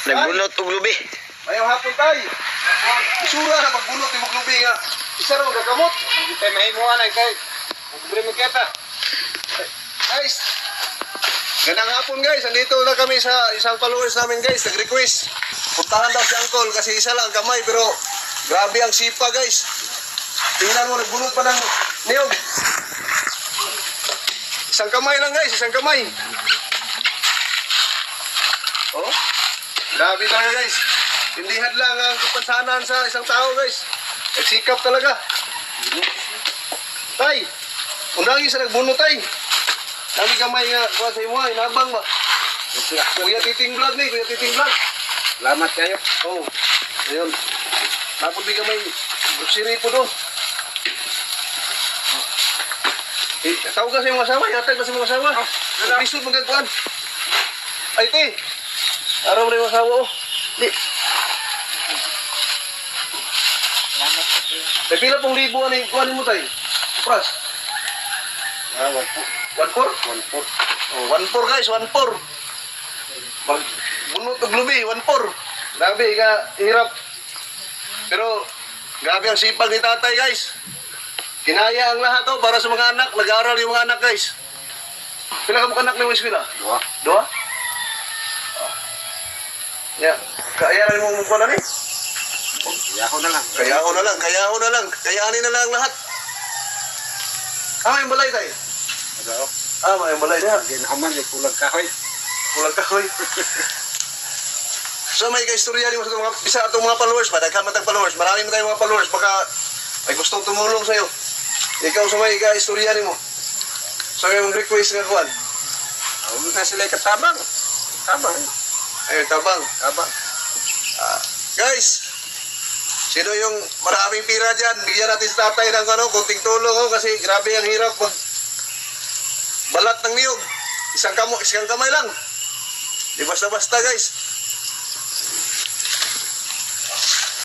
Nagbunot og lubi. Mayang hapon tay. Isura na magbunot ni Muglubi nga. Isa ra magagamot. Hindi tayo mahimuha na kay. Libre mo kita. Guys. Gandang hapon guys. Andito na kami sa isang followers namin guys. Nag-request. Puntahan daw si Uncle kasi isa lang kamay pero grabe ang sipa guys. Tingnan mo nagbunot pa ng niyog. Isang kamay lang guys. Isang kamay. Oh. Grabe talaga guys. Hindi hadlang ang kapansanan sa isang tao guys. Nagsikap talaga. Tay, undang isa nagbunot tay. Lagi kamay nga kuha sa imo ay nabang ba. Kuya Titing Vlog ni, Kuya Titing Vlog. Salamat kayo. Oh. Ayun. Tapos di kamay siri po do. Tawag ka sa iyong asawa, yatag ka sa iyong asawa. Lisod magagkuhan. Ay, te. Araw na yung asawa, oh. Di. Ay, pila pong libo ano yung kuhanin mo tayo? Pras? 1-4? 1-4. Oh, 1-4 guys, 1-4. Bunot og lubi, 1-4. Grabe, hirap. Pero, grabe ang sipag ni tatay guys. Kinaya ang lahat para sa mga anak. Nag-aaral yung mga anak guys. Pila ka mo anak ni mo eskwela? Dua? Ya, kaya na mo mukha na ni? Kaya ako na lang. Kayanin na lang lahat. May balay tayo? May balay niya. Ginaman, may kulang kahoy. Kulang kahoy. So may ka-istorya din mo sa mga bisa atong mga followers ba? Nagkamatang followers. Marami mo tayong mga followers. Baka may gustong tumulong sa'yo. Ikaw sa may ka-istorya din mo. So may request nga kuhan. Huwag na sila katabang. Tabang. Ayun, tabang. Guys, sino yung maraming pira dyan? Bigyan natin sa tatay ng kunting tulong kasi grabe ang hirap pag balat ng niyog. Isang kamay lang. Di basta-basta guys.